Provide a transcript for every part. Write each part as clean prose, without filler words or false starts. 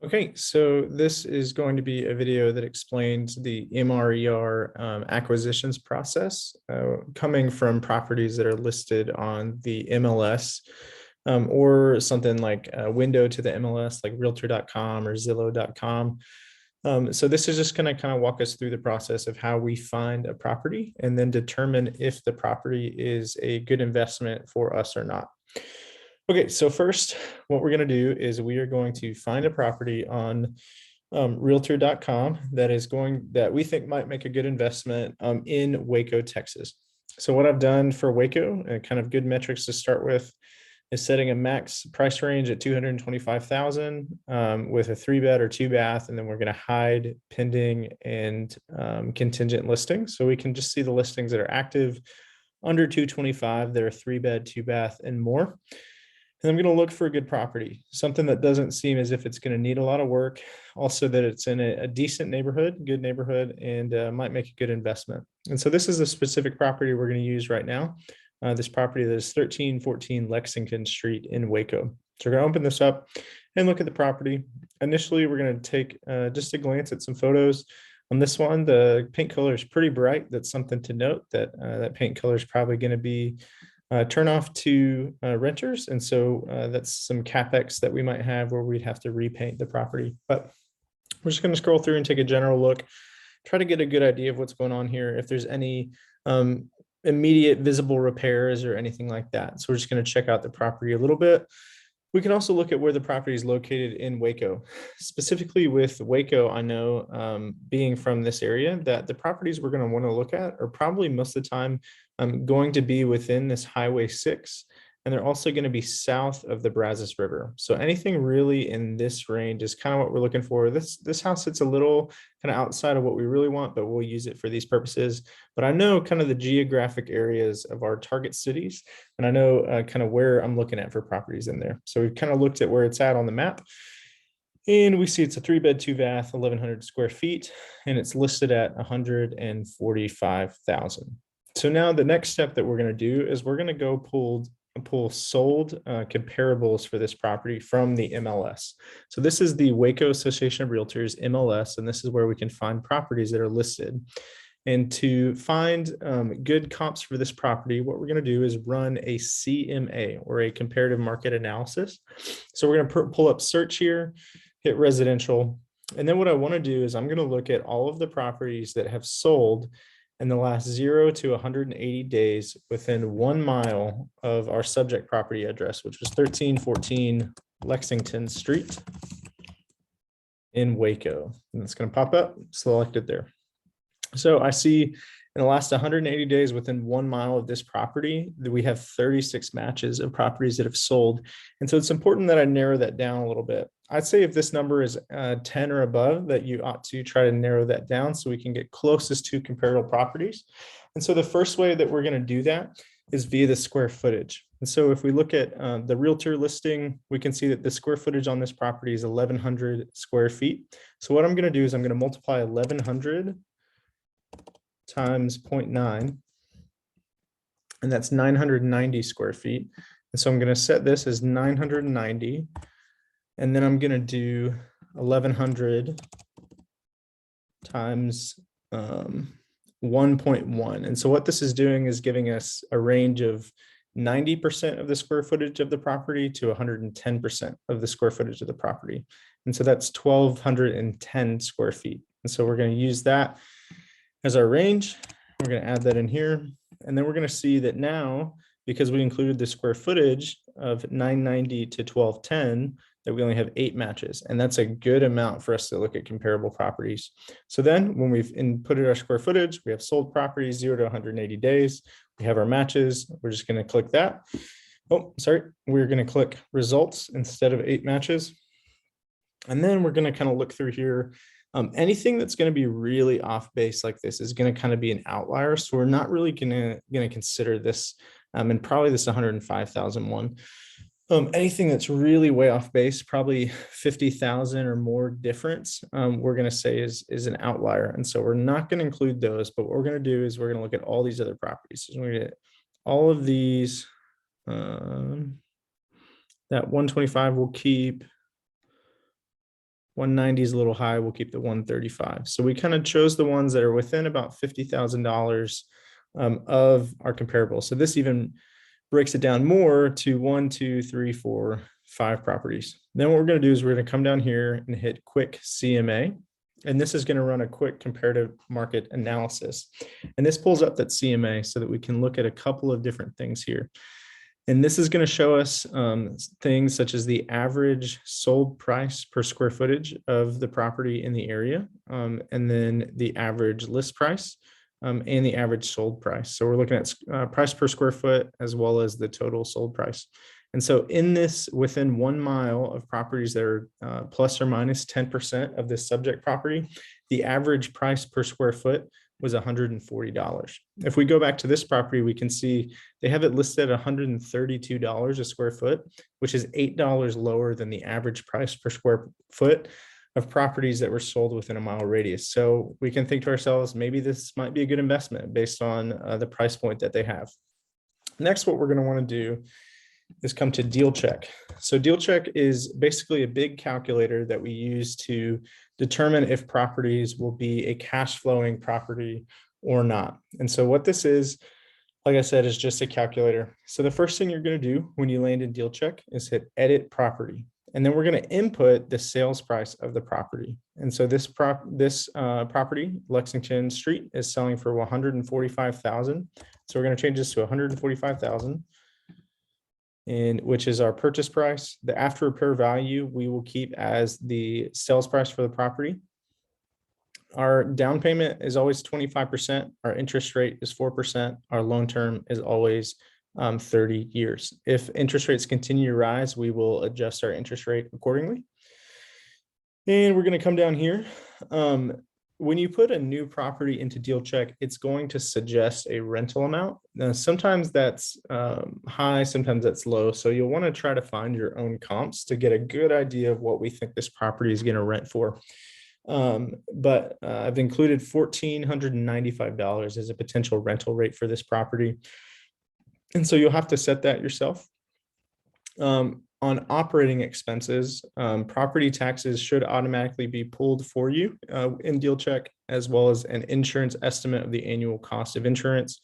Okay, so this is going to be a video that explains the MRER acquisitions process coming from properties that are listed on the MLS or something like a window to the MLS like realtor.com or zillow.com. So this is just going to kind of walk us through the process of how we find a property and then determine if the property is a good investment for us or not. Okay, so first, what we're going to do is we are going to find a property on realtor.com that we think might make a good investment in Waco, Texas. So what I've done for Waco, kind of good metrics to start with, is setting a max price range at 225,000 with a 3-bed or 2-bath, and then we're going to hide pending and contingent listings, so we can just see the listings that are active under 225 that are 3-bed, 2-bath, and more. And I'm going to look for a good property, something that doesn't seem as if it's going to need a lot of work. Also that it's in a decent neighborhood, good neighborhood, and might make a good investment. And so this is a specific property we're going to use right now. This property that is 1314 Lexington Street in Waco. So we're going to open this up and look at the property. Initially, we're going to take just a glance at some photos. On this one, the paint color is pretty bright. That's something to note, that that paint color is probably going to be turn off to renters. And so that's some CapEx that we might have where we'd have to repaint the property. But we're just going to scroll through and take a general look, try to get a good idea of what's going on here, if there's any immediate visible repairs or anything like that. So we're just going to check out the property a little bit. We can also look at where the property is located in Waco. Specifically with Waco, I know being from this area that the properties we're going to want to look at are probably most of the time going to be within this Highway 6, and they're also going to be south of the Brazos River. So anything really in this range is kind of what we're looking for. This house sits a little kind of outside of what we really want, but we'll use it for these purposes. But I know kind of the geographic areas of our target cities, and I know kind of where I'm looking at for properties in there. So we've kind of looked at where it's at on the map. And we see it's a 3-bed, 2-bath, 1,100 square feet, and it's listed at 145,000. So now the next step that we're going to do is we're going to go pull sold comparables for this property from the MLS. So this is the Waco Association of Realtors MLS, and this is where we can find properties that are listed. And to find good comps for this property, what we're going to do is run a CMA, or a comparative market analysis. So we're going to pull up search here, hit residential. And then what I want to do is I'm going to look at all of the properties that have sold in the last 0 to 180 days within 1 mile of our subject property address, which was 1314 Lexington Street in Waco. And it's going to pop up, select it there. So I see in the last 180 days within 1 mile of this property that we have 36 matches of properties that have sold. And so it's important that I narrow that down a little bit. I'd say if this number is 10 or above, that you ought to try to narrow that down so we can get closest to comparable properties. And so the first way that we're going to do that is via the square footage. And so if we look at the realtor listing, we can see that the square footage on this property is 1,100 square feet. So what I'm going to do is I'm going to multiply 1,100 times 0.9, and that's 990 square feet. And so I'm going to set this as 990, and then I'm going to do 1,100 times 1.1. And so what this is doing is giving us a range of 90% of the square footage of the property to 110% of the square footage of the property. And so that's 1,210 square feet. And so we're going to use that as our range. We're going to add that in here. And then we're going to see that now, because we included the square footage of 990 to 1,210, that we only have 8 matches. And that's a good amount for us to look at comparable properties. So then when we've inputted our square footage, we have sold properties 0 to 180 days. We have our matches. We're just going to click that. Oh, sorry. We're going to click results instead of 8 matches. And then we're going to kind of look through here. Anything that's going to be really off base like this is going to kind of be an outlier. So we're not really going to consider this, and probably this 105,000 one. Anything that's really way off base, probably 50,000 or more difference, we're going to say is an outlier. And so we're not going to include those, but what we're going to do is we're going to look at all these other properties. So we're going to get all of these, that 125 will keep. 190 is a little high. We'll keep the 135. So we kind of chose the ones that are within about $50,000 of our comparable. So this even breaks it down more to 1, 2, 3, 4, 5 properties. Then what we're going to do is we're going to come down here and hit quick CMA. And this is going to run a quick comparative market analysis. And this pulls up that CMA so that we can look at a couple of different things here. And this is going to show us things such as the average sold price per square footage of the property in the area, and then the average list price and the average sold price. So we're looking at price per square foot as well as the total sold price. And so in this, within 1 mile of properties that are plus or minus 10% of this subject property, the average price per square foot was $140. If we go back to this property, we can see they have it listed at $132 a square foot, which is $8 lower than the average price per square foot of properties that were sold within a mile radius. So we can think to ourselves, maybe this might be a good investment based on the price point that they have. Next, what we're going to want to do is come to Deal Check. So Deal Check is basically a big calculator that we use to determine if properties will be a cash flowing property or not. And so what this is, like I said, is just a calculator. So the first thing you're going to do when you land in Deal Check is hit Edit Property. And then we're going to input the sales price of the property. And so this property, Lexington Street, is selling for $145,000. So we're going to change this to $145,000. And which is our purchase price. The after repair value we will keep as the sales price for the property. Our down payment is always 25%. Our interest rate is 4%. Our loan term is always 30 years. If interest rates continue to rise, we will adjust our interest rate accordingly. And we're going to come down here. When you put a new property into Deal Check, it's going to suggest a rental amount. Now, sometimes that's high, sometimes that's low. So you'll want to try to find your own comps to get a good idea of what we think this property is going to rent for. But I've included $1,495 as a potential rental rate for this property. And so you'll have to set that yourself. On operating expenses, property taxes should automatically be pulled for you in Deal Check, as well as an insurance estimate of the annual cost of insurance.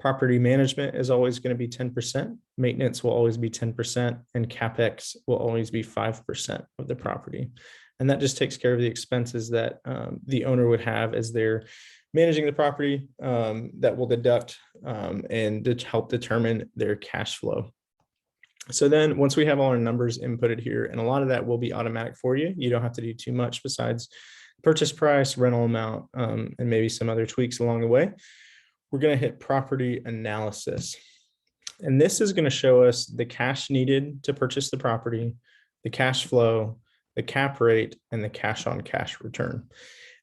Property management is always going to be 10%. Maintenance will always be 10%, and CapEx will always be 5% of the property. And that just takes care of the expenses that the owner would have as they're managing the property that will deduct and to help determine their cash flow. So then once we have all our numbers inputted here, and a lot of that will be automatic for you, you don't have to do too much besides purchase price, rental amount, and maybe some other tweaks along the way. We're going to hit property analysis. And this is going to show us the cash needed to purchase the property, the cash flow, the cap rate, and the cash on cash return.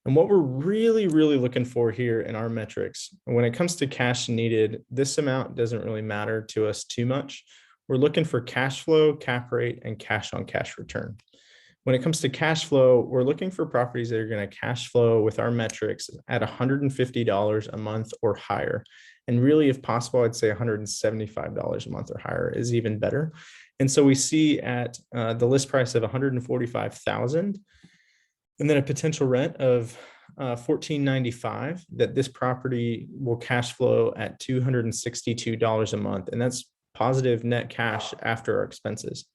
And what we're really looking for here in our metrics, when it comes to cash needed, this amount doesn't really matter to us too much. We're looking for cash flow, cap rate, and cash on cash return. When it comes to cash flow, we're looking for properties that are going to cash flow with our metrics at $150 a month or higher. And really, if possible, I'd say $175 a month or higher is even better. And so we see at the list price of $145,000 and then a potential rent of $1,495 that this property will cash flow at $262 a month. And that's positive net cash after our expenses.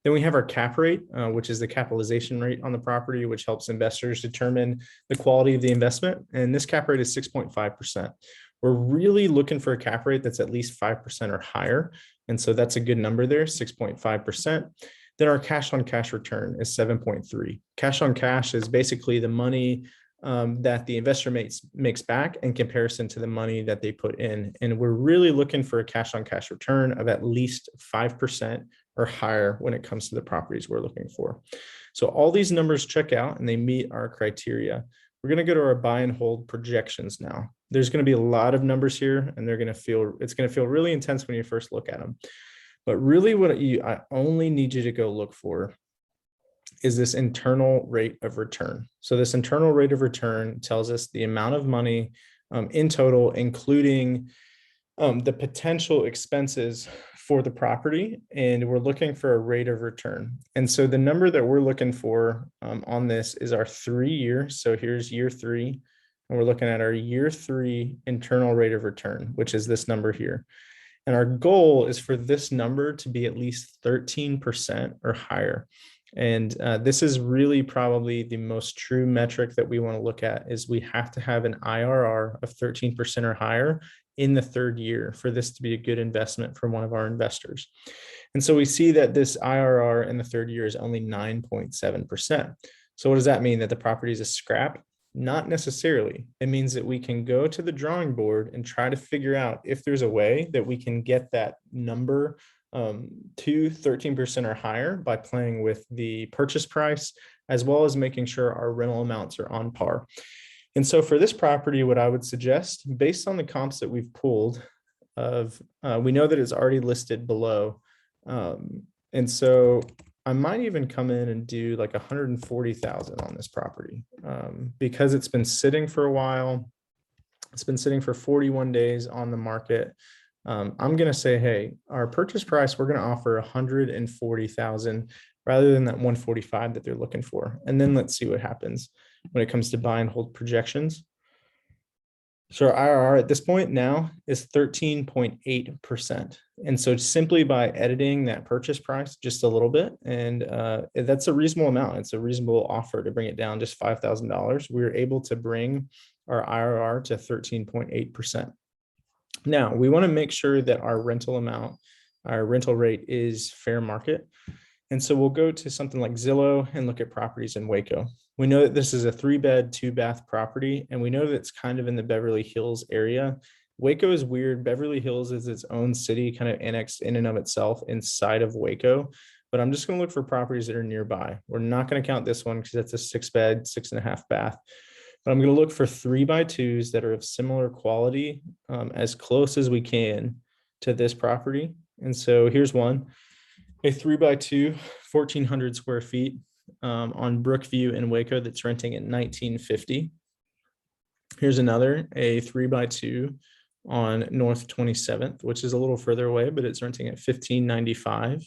Then we have our cap rate, which is the capitalization rate on the property, which helps investors determine the quality of the investment. And this cap rate is 6.5%. We're really looking for a cap rate that's at least 5% or higher. And so that's a good number there, 6.5%. Then our cash on cash return is 7.3. Cash on cash is basically the money that the investor makes back in comparison to the money that they put in. And we're really looking for a cash on cash return of at least 5% or higher when it comes to the properties we're looking for. So all these numbers check out and they meet our criteria. We're going to go to our buy and hold projections now. There's going to be a lot of numbers here, and it's going to feel really intense when you first look at them. But really I only need you to go look for is this internal rate of return. So this internal rate of return tells us the amount of money in total, including the potential expenses for the property, and we're looking for a rate of return. And so the number that we're looking for on this is our 3-year. So here's year 3, and we're looking at our year 3 internal rate of return, which is this number here. And our goal is for this number to be at least 13% or higher. And this is really probably the most true metric that we want to look at, is we have to have an IRR of 13% or higher in the 3rd year for this to be a good investment for one of our investors. And so we see that this IRR in the 3rd year is only 9.7%. So what does that mean? That the property is a scrap? Not necessarily. It means that we can go to the drawing board and try to figure out if there's a way that we can get that number to 13% or higher by playing with the purchase price, as well as making sure our rental amounts are on par. And so for this property, what I would suggest, based on the comps that we've pulled, we know that it's already listed below. And so I might even come in and do like 140,000 on this property because it's been sitting for a while. It's been sitting for 41 days on the market. I'm going to say, hey, our purchase price, we're going to offer 140,000 rather than that 145 that they're looking for. And then let's see what happens when it comes to buy and hold projections. So our IRR at this point now is 13.8%. And so simply by editing that purchase price just a little bit, and that's a reasonable amount. It's a reasonable offer to bring it down just $5,000. We were able to bring our IRR to 13.8%. Now, we want to make sure that our rental amount, our rental rate is fair market. And so we'll go to something like Zillow and look at properties in Waco. We know that this is a 3-bed, 2-bath property, and we know that it's kind of in the Beverly Hills area. Waco is weird. Beverly Hills is its own city, kind of annexed in and of itself inside of Waco. But I'm just going to look for properties that are nearby. We're not going to count this one because that's a 6-bed, 6.5 bath. But I'm going to look for 3x2s that are of similar quality, as close as we can to this property. And so here's one, a 3x2, 1,400 square feet on Brookview in Waco that's renting at $1,950. Here's another, a 3x2 on North 27th, which is a little further away, but it's renting at $1,595.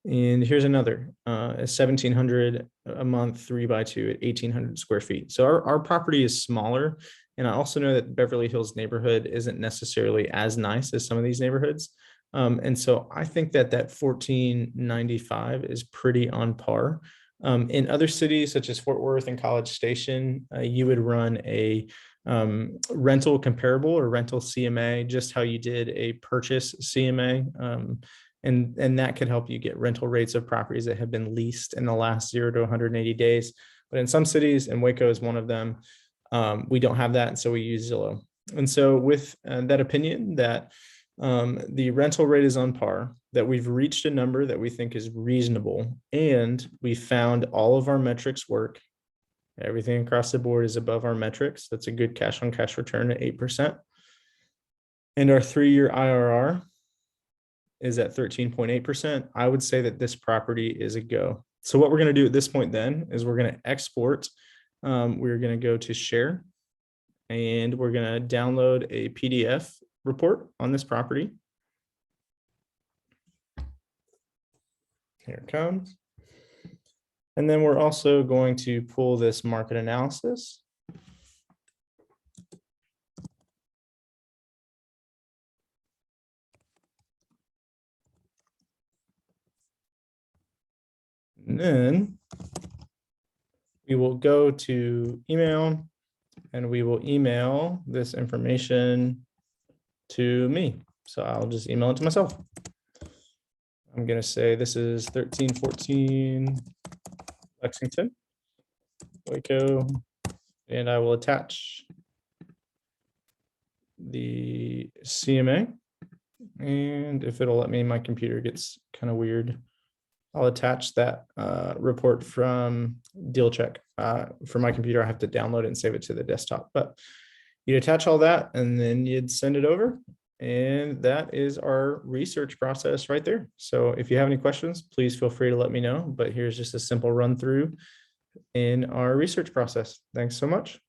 And here's another, a 1,700 a month, 3x2 at 1,800 square feet. So our property is smaller. And I also know that Beverly Hills neighborhood isn't necessarily as nice as some of these neighborhoods. And so I think that that 1,495 is pretty on par. In other cities such as Fort Worth and College Station, you would run a rental comparable or rental CMA, just how you did a purchase CMA. And that could help you get rental rates of properties that have been leased in the last 0 to 180 days. But in some cities, and Waco is one of them, we don't have that. And so we use Zillow. And so with that opinion that the rental rate is on par, that we've reached a number that we think is reasonable, and we found all of our metrics work. Everything across the board is above our metrics. That's a good cash on cash return at 8%. And our 3-year IRR is at 13.8%. I would say that this property is a go. So what we're going to do at this point then is we're going to export. We're going to go to share, and we're going to download a PDF report on this property. Here it comes. And then we're also going to pull this market analysis. And then we will go to email, and we will email this information to me. So I'll just email it to myself. I'm going to say this is 1314 Lexington, Waco, and I will attach the CMA. And if it'll let me, my computer gets kind of weird. I'll attach that report from DealCheck. For my computer, I have to download it and save it to the desktop. But you'd attach all that, and then you'd send it over. And that is our research process right there. So if you have any questions, please feel free to let me know. But here's just a simple run through in our research process. Thanks so much.